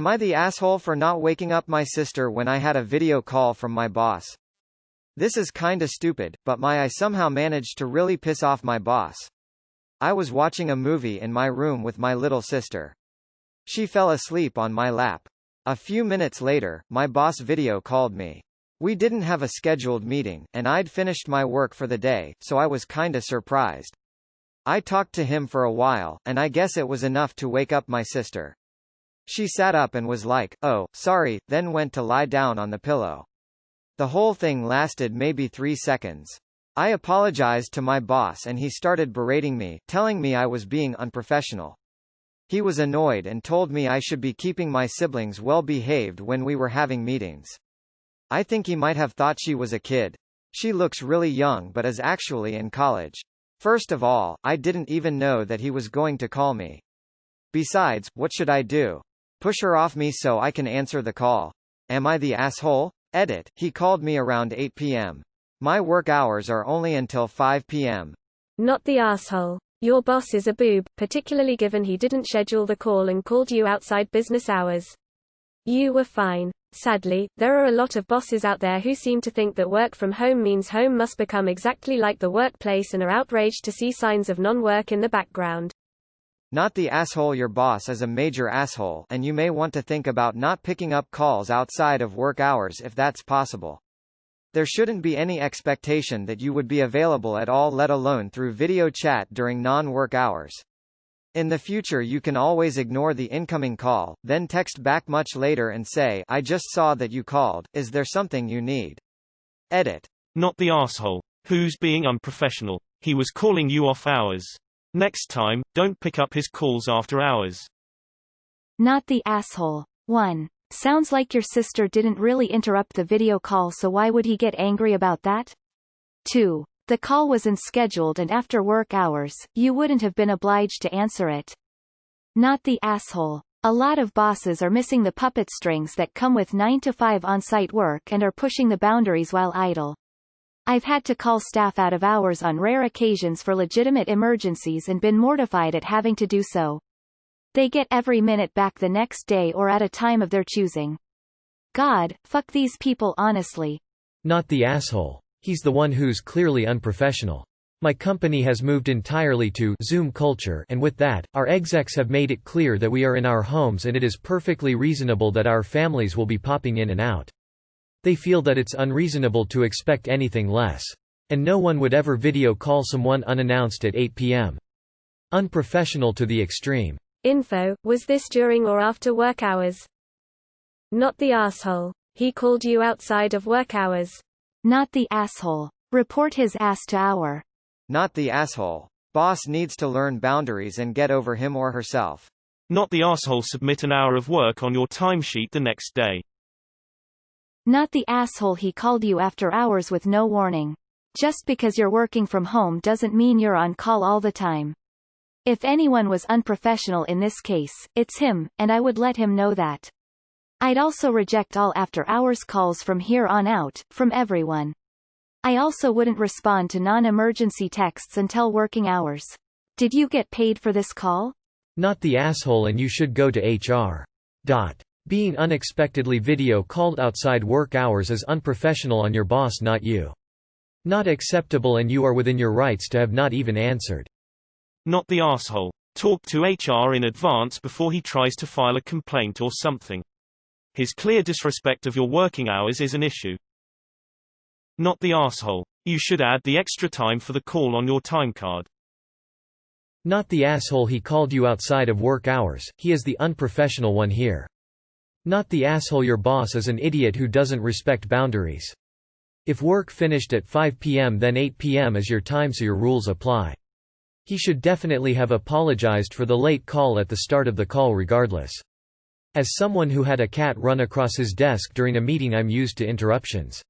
Am I the asshole for not waking up my sister when I had a video call from my boss? This is kinda stupid, but I somehow managed to really piss off my boss. I was watching a movie in my room with my little sister. She fell asleep on my lap. A few minutes later, my boss video called me. We didn't have a scheduled meeting, and I'd finished my work for the day, so I was kinda surprised. I talked to him for a while, and I guess it was enough to wake up my sister. She sat up and was like, "Oh, sorry," then went to lie down on the pillow. The whole thing lasted maybe 3 seconds. I apologized to my boss and he started berating me, telling me I was being unprofessional. He was annoyed and told me I should be keeping my siblings well behaved when we were having meetings. I think he might have thought she was a kid. She looks really young but is actually in college. First of all, I didn't even know that he was going to call me. Besides, what should I do? Push her off me so I can answer the call? Am I the asshole? Edit, he called me around 8 p.m. My work hours are only until 5 p.m. Not the asshole. Your boss is a boob, particularly given he didn't schedule the call and called you outside business hours. You were fine. Sadly, there are a lot of bosses out there who seem to think that work from home means home must become exactly like the workplace and are outraged to see signs of non-work in the background. Not the asshole. Your boss is a major asshole, and you may want to think about not picking up calls outside of work hours if that's possible. There shouldn't be any expectation that you would be available at all, let alone through video chat during non-work hours. In the future you can always ignore the incoming call, then text back much later and say, "I just saw that you called, is there something you need?" Edit. Not the asshole. Who's being unprofessional? He was calling you off hours. Next time, don't pick up his calls after hours. Not the asshole. 1. Sounds like your sister didn't really interrupt the video call, so why would he get angry about that? 2. The call was unscheduled and after work hours, you wouldn't have been obliged to answer it. Not the asshole. A lot of bosses are missing the puppet strings that come with 9 to 5 on-site work and are pushing the boundaries while idle. I've had to call staff out of hours on rare occasions for legitimate emergencies and been mortified at having to do so. They get every minute back the next day or at a time of their choosing. God, fuck these people honestly. Not the asshole. He's the one who's clearly unprofessional. My company has moved entirely to Zoom culture, and with that, our execs have made it clear that we are in our homes and it is perfectly reasonable that our families will be popping in and out. They feel that it's unreasonable to expect anything less. And no one would ever video call someone unannounced at 8 p.m. Unprofessional to the extreme. Info, was this during or after work hours? Not the asshole. He called you outside of work hours. Not the asshole. Report his ass to our. Not the asshole. Boss needs to learn boundaries and get over him or herself. Not the asshole. Submit an hour of work on your timesheet the next day. Not the asshole. He called you after hours with no warning. Just because you're working from home doesn't mean you're on call all the time. If anyone was unprofessional in this case, it's him, and I would let him know that. I'd also reject all after-hours calls from here on out, from everyone. I also wouldn't respond to non-emergency texts until working hours. Did you get paid for this call? Not the asshole, and you should go to HR. Being unexpectedly video called outside work hours is unprofessional on your boss, not you. Not acceptable, and you are within your rights to have not even answered. Not the asshole. Talk to HR in advance before he tries to file a complaint or something. His clear disrespect of your working hours is an issue. Not the asshole. You should add the extra time for the call on your time card. Not the asshole. He called you outside of work hours. He is the unprofessional one here. Not the asshole. Your boss is an idiot who doesn't respect boundaries. If work finished at 5 p.m., then 8 p.m. is your time, so your rules apply. He should definitely have apologized for the late call at the start of the call regardless. As someone who had a cat run across his desk during a meeting, I'm used to interruptions.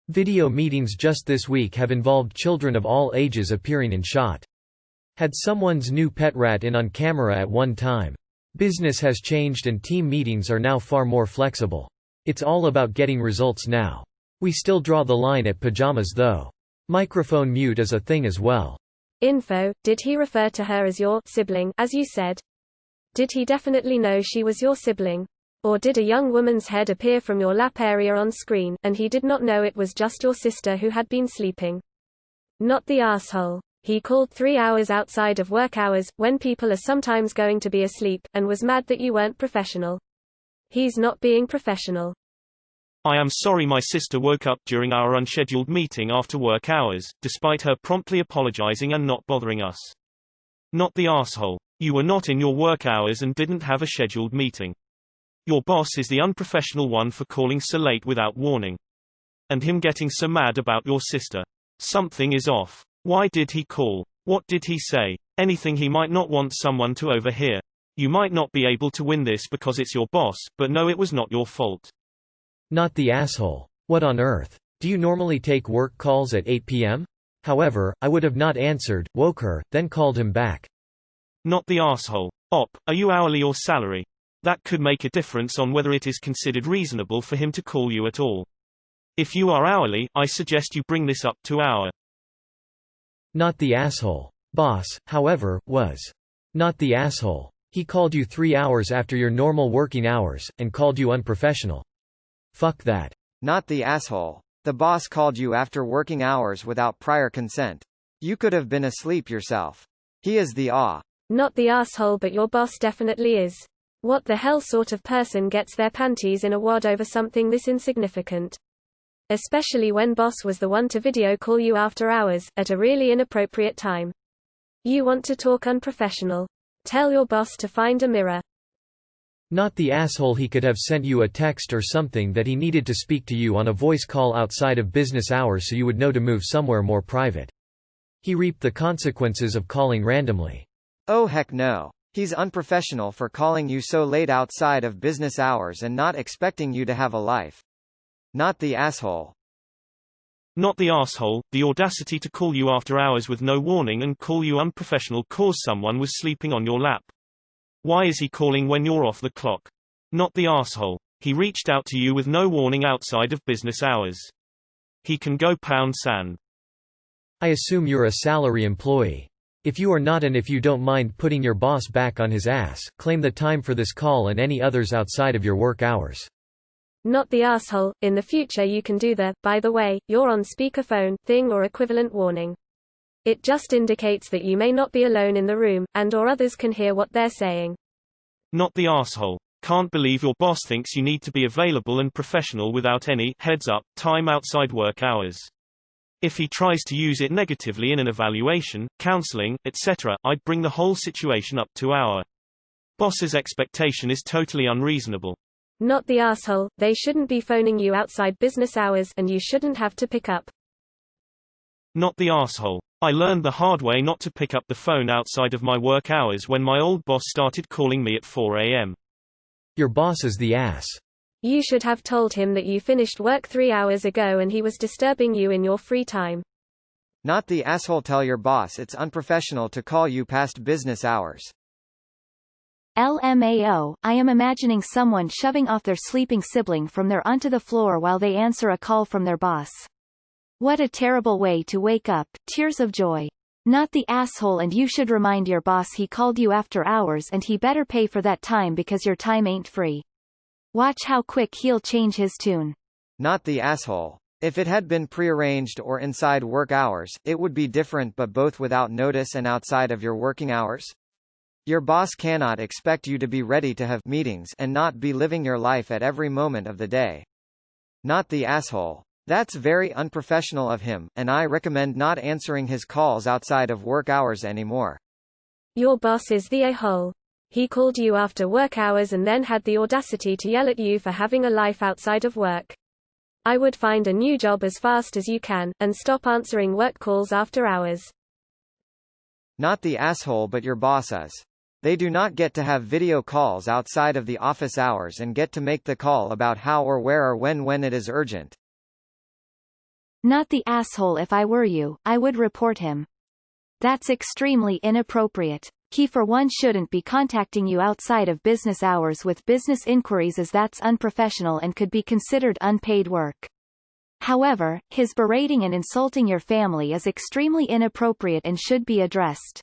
Video meetings just this week have involved children of all ages appearing in shot. Had someone's new pet rat in on camera at one time. Business has changed and team meetings are now far more flexible. It's all about getting results now. We still draw the line at pajamas though. Microphone mute is a thing as well. Info, did he refer to her as your sibling, as you said? Did he definitely know she was your sibling? Or did a young woman's head appear from your lap area on screen, and he did not know it was just your sister who had been sleeping? Not the asshole. He called 3 hours outside of work hours, when people are sometimes going to be asleep, and was mad that you weren't professional. He's not being professional. I am sorry my sister woke up during our unscheduled meeting after work hours, despite her promptly apologizing and not bothering us. Not the asshole. You were not in your work hours and didn't have a scheduled meeting. Your boss is the unprofessional one for calling so late without warning. And him getting so mad about your sister. Something is off. Why did he call? What did he say? Anything he might not want someone to overhear. You might not be able to win this because it's your boss, but no, it was not your fault. Not the asshole. What on earth? Do you normally take work calls at 8 p.m.? However, I would have not answered, woke her, then called him back. Not the asshole. Are you hourly or salary? That could make a difference on whether it is considered reasonable for him to call you at all. If you are hourly, I suggest you bring this up to hour. Not the asshole. Boss, however, was. Not the asshole. He called you 3 hours after your normal working hours, and called you unprofessional. Fuck that. Not the asshole. The boss called you after working hours without prior consent. You could have been asleep yourself. He is the Not the asshole, but your boss definitely is. What the hell sort of person gets their panties in a wad over something this insignificant? Especially when boss was the one to video call you after hours, at a really inappropriate time. You want to talk unprofessional? Tell your boss to find a mirror. Not the asshole. He could have sent you a text or something that he needed to speak to you on a voice call outside of business hours so you would know to move somewhere more private. He reaped the consequences of calling randomly. Oh heck no. He's unprofessional for calling you so late outside of business hours and not expecting you to have a life. Not the asshole. Not the asshole. The audacity to call you after hours with no warning and call you unprofessional cause someone was sleeping on your lap. Why is he calling when you're off the clock? Not the asshole. He reached out to you with no warning outside of business hours. He can go pound sand. I assume you're a salary employee. If you are not, and if you don't mind putting your boss back on his ass, claim the time for this call and any others outside of your work hours. Not the asshole. In the future you can do the, by the way, you're on speakerphone thing or equivalent warning. It just indicates that you may not be alone in the room, and or others can hear what they're saying. Not the asshole. Can't believe your boss thinks you need to be available and professional without any heads up time outside work hours. If he tries to use it negatively in an evaluation, counseling, etc., I'd bring the whole situation up to our boss's expectation is totally unreasonable. Not the asshole. They shouldn't be phoning you outside business hours, and you shouldn't have to pick up. Not the asshole. I learned the hard way not to pick up the phone outside of my work hours when my old boss started calling me at 4 a.m. Your boss is the ass. You should have told him that you finished work 3 hours ago and he was disturbing you in your free time. Not the asshole. Tell your boss it's unprofessional to call you past business hours. LMAO, I am imagining someone shoving off their sleeping sibling from there onto the floor while they answer a call from their boss. What a terrible way to wake up, tears of joy. Not the asshole, and you should remind your boss he called you after hours and he better pay for that time because your time ain't free. Watch how quick he'll change his tune. Not the asshole. If it had been prearranged or inside work hours, it would be different, but both without notice and outside of your working hours? Your boss cannot expect you to be ready to have meetings and not be living your life at every moment of the day. Not the asshole. That's very unprofessional of him, and I recommend not answering his calls outside of work hours anymore. Your boss is the a-hole. He called you after work hours and then had the audacity to yell at you for having a life outside of work. I would find a new job as fast as you can, and stop answering work calls after hours. Not the asshole, but your boss is. They do not get to have video calls outside of the office hours and get to make the call about how or where or when it is urgent. Not the asshole. If I were you, I would report him. That's extremely inappropriate. He for one shouldn't be contacting you outside of business hours with business inquiries, as that's unprofessional and could be considered unpaid work. However, his berating and insulting your family is extremely inappropriate and should be addressed.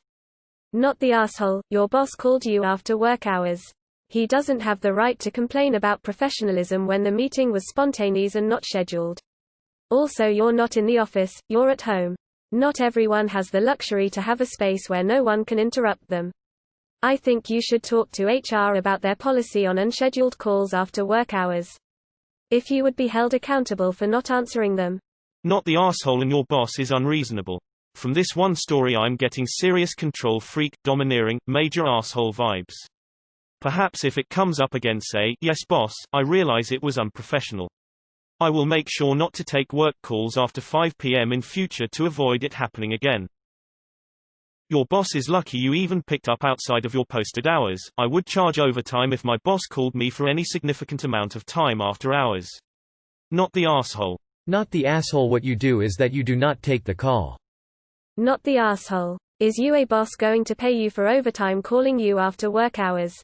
Not the asshole. Your boss called you after work hours. He doesn't have the right to complain about professionalism when the meeting was spontaneous and not scheduled. Also, you're not in the office, you're at home. Not everyone has the luxury to have a space where no one can interrupt them. I think you should talk to HR about their policy on unscheduled calls after work hours. If you would be held accountable for not answering them. Not the arsehole and your boss is unreasonable. From this one story I'm getting serious control freak, domineering, major arsehole vibes. Perhaps if it comes up again say, yes boss, I realize it was unprofessional. I will make sure not to take work calls after 5 p.m. in future to avoid it happening again. Your boss is lucky you even picked up outside of your posted hours. I would charge overtime if my boss called me for any significant amount of time after hours. Not the arsehole. Not the asshole. What you do is that you do not take the call. Not the arsehole. Is you a boss going to pay you for overtime calling you after work hours?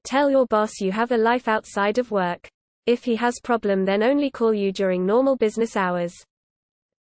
Tell your boss you have a life outside of work. If he has problem then only call you during normal business hours.